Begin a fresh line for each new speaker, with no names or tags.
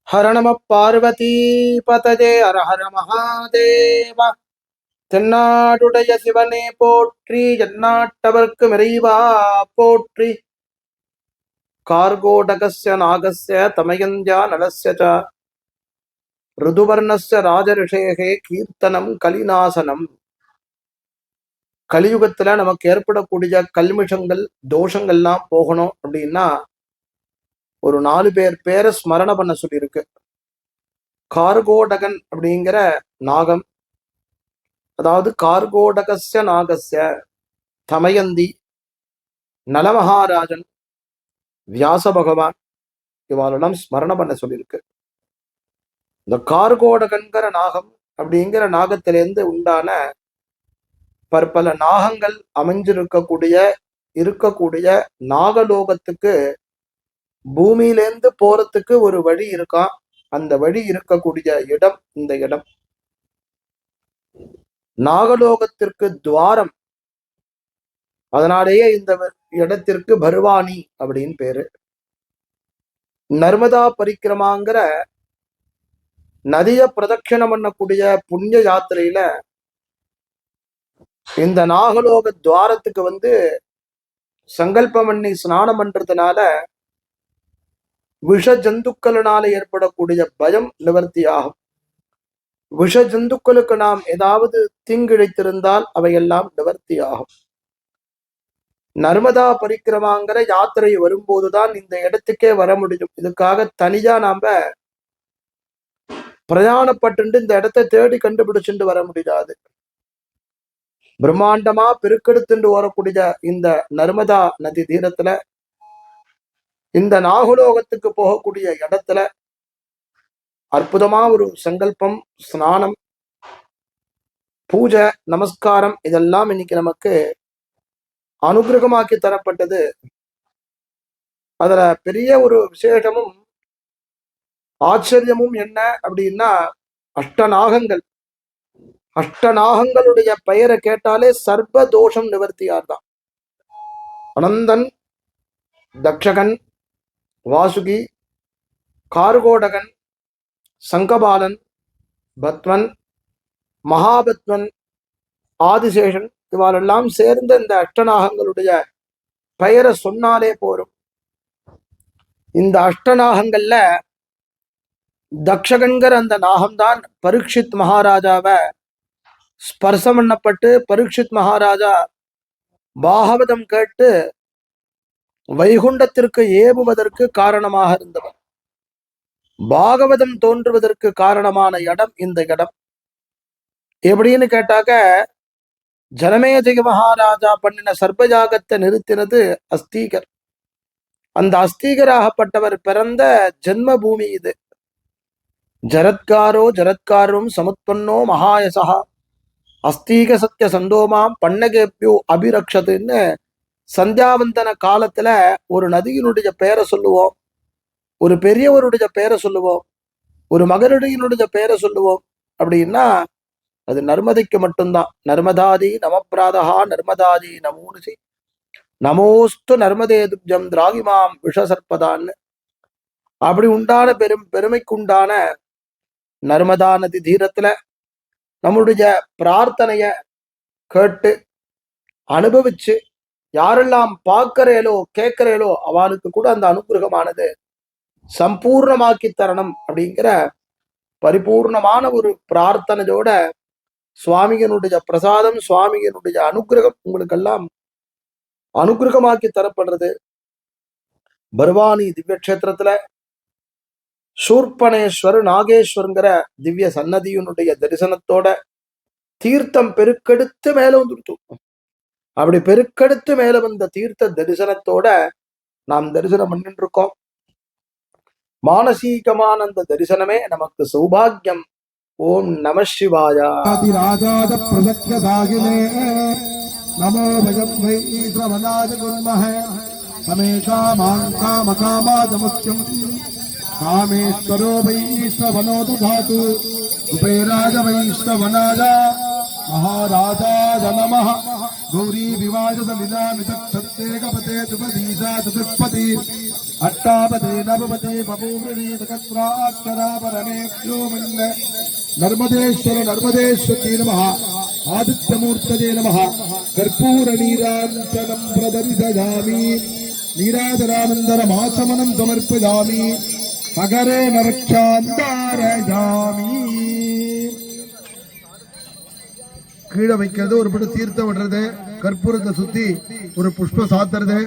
ஹர நம பார்வதி பததே ஹர ஹர மகாதேவ. தென்னாடுடைய சிவனே போற்றி, எந்நாட்டவர்க்கு இறைவா போற்றி. கார்கோடகஸ்ய நாகஸ்ய தமயந்த்யா நலஸ்ய ச ருதுவர்ணஸ்ய ராஜரிஷேகே கீர்த்தனம் கலிநாசனம். கலியுகத்துல நமக்கு ஏற்படக்கூடிய கல்மிஷங்கள் தோஷங்கள்லாம் போகணும் அப்படின்னா ஒரு 4 பேரை ஸ்மரண பண்ண சொல்லியிருக்கு. கார்கோடகன் அப்படிங்கிற நாகம், அதாவது கார்கோடகஸ்ய நாகஸ்ய தமயந்தி, நலமகாராஜன், வியாச பகவான், இவாளெல்லாம் ஸ்மரண பண்ண சொல்லியிருக்கு. இந்த கார்கோடகன்கிற நாகம் அப்படிங்கிற நாகத்திலேருந்து உண்டான பற்பல நாகங்கள் இருக்கக்கூடிய நாகலோகத்துக்கு பூமியிலேருந்து போறதுக்கு ஒரு வழி இருக்கான். அந்த வழி இருக்கக்கூடிய இடம் இந்த இடம். நாகலோகத்திற்கு துவாரம். அதனாலேயே இந்த இடத்திற்கு பர்வானி அப்படின்னு பேரு. நர்மதா பரிக்கிரமாங்கிற நதிய பிரதட்சணம் பண்ணக்கூடிய புண்ணிய யாத்திரையில இந்த நாகலோக துவாரத்துக்கு சங்கல்பம் பண்ணி ஸ்நானம் பண்றதுனால விஷ ஜந்துக்களினால ஏற்படக்கூடிய பயம் நிவர்த்தி ஆகும். விஷ ஜந்துக்களுக்கு நாம் ஏதாவது தீங்கிழைத்திருந்தால் அவையெல்லாம் நிவர்த்தி ஆகும். நர்மதா பரிக்கிரமாங்கிற யாத்திரை வரும்போதுதான் இந்த இடத்துக்கே வர முடியும். இதுக்காக தனியா நாம பிரயாணப்பட்டு இந்த இடத்தை தேடி கண்டுபிடிச்சுட்டு வர முடியாது. பிரம்மாண்டமா பெருக்கெடுத்துட்டு வரக்கூடிய இந்த நர்மதா நதி தீரத்துல, இந்த நாகலோகத்துக்கு போகக்கூடிய இடத்துல அற்புதமா ஒரு சங்கல்பம், ஸ்நானம், பூஜை, நமஸ்காரம் இதெல்லாம் இன்னைக்கு நமக்கு அனுகிரகமாக்கி தரப்பட்டது. அதுல பெரிய ஒரு விசேஷமும் ஆச்சரியமும் என்ன அப்படின்னா, அஷ்டநாகங்களுடைய பெயரை கேட்டாலே சர்வ தோஷம் நிவர்த்தியார்தான். அனந்தன், தக்ஷகன், வாசுகி, கார்கோடகன், சங்கபாலன், பத்மன், மகாபத்மன், ஆதிசேஷன் இவாளெல்லாம் சேர்ந்த இந்த அஷ்டநாகங்களுடைய பெயரை சொன்னாலே போரும். இந்த அஷ்டநாகங்கள்ல தக்ஷகன்கிற அந்த நாகம்தான் பரீட்சித் மகாராஜாவை ஸ்பர்சம் பண்ணப்பட்டு பரீட்சித் மகாராஜா பாகவதம் கேட்டு வைகுண்டத்திற்கு ஏவுவதற்கு காரணமாக இருந்தவர். பாகவதம் தோன்றுவதற்கு காரணமான இடம் இந்த இடம். எப்படின்னு கேட்டாக்க, ஜனமேஜய மகாராஜா பண்ணின சர்பயாகத்தை நிறுத்தினது அஸ்தீகர். அந்த அஸ்தீகராகப்பட்டவர் பிறந்த ஜென்ம பூமி இது. ஜரத்காரும் சமுத்பன்னோ மகாயசா அஸ்தீக சத்திய சந்தோமாம் பன்னகேப்யோ அபிரக்ஷதுன்னு சந்தியாவந்தன காலத்துல ஒரு நதியினுடைய பெயரை சொல்லுவோம், ஒரு பெரியவருடைய பெயரை சொல்லுவோம், ஒரு மகனுடைய பெயரை சொல்லுவோம். அப்படின்னா அது நர்மதைக்கு மட்டும்தான். நர்மதாதி நமப்பிராதகா நர்மதாதி நமோனுசி நமோஸ்து நர்மதே துப்ஜம் திராகிமாம் விஷசர்பதான்னு அப்படி உண்டான பெருமைக்குண்டான நர்மதா நதி தீரத்துல நம்முடைய பிரார்த்தனைய கேட்டு அனுபவிச்சு யாரெல்லாம் பார்க்கிறேலோ கேட்கிறேலோ அவளுக்கு கூட அந்த அனுகிரகமானது சம்பூர்ணமாக்கி தரணும் அப்படிங்கிற பரிபூர்ணமான ஒரு பிரார்த்தனையோட சுவாமியனுடைய பிரசாதம், சுவாமியனுடைய அனுகிரகம் உங்களுக்கெல்லாம் அனுகிரகமாக்கி தரப்படுறது. பர்வானி திவ்ய கஷேத்திரத்துல சூர்பனேஸ்வர் நாகேஸ்வருங்கிற திவ்ய சன்னதியினுடைய தரிசனத்தோட தீர்த்தம் பெருக்கெடுத்து மேல வந்துடுத்து. அப்படி பெருக்கெடுத்து மேல வந்த தீர்த்த தரிசனத்தோட நாம் தரிசனம் பண்ணிட்டு இருக்கோம். மானசீகமான அந்த தரிசனமே நமக்கு சௌபாகியம். ஓம் நம சிவாயா. நமோ பகவதை ஸ்ரவணாய குர்மஹே சமேஷா மாங்காமகாமாதமுக்கியம் காமேஸ்வரோ வைஷ்ணவனோ ததாது குபேராஜ வைஷ்ணவனாய மகாராஜாய நமः. गौरी विवाद ललिता मितक्षत्ते कपते तुपदीसा तुपति
अट्टापदे नवपदे बभूवृणीतकस्राक्षरापरमेभ्यो मन्न नर्मदेश्वर नर्मदेश्वती नमः आदित्यमूर्तये नमः कर्पूरनीराञ्जनं प्रदर्शयामि नीराजनानन्दनमाचमनं समर्पयामि अगरे नरक्षान्तारयामि கீழே வைக்கிறது ஒரு பட்டு தீர்த்தம் விடுறது கற்பூரத்தை சுத்தி ஒரு புஷ்ப சாத்துறது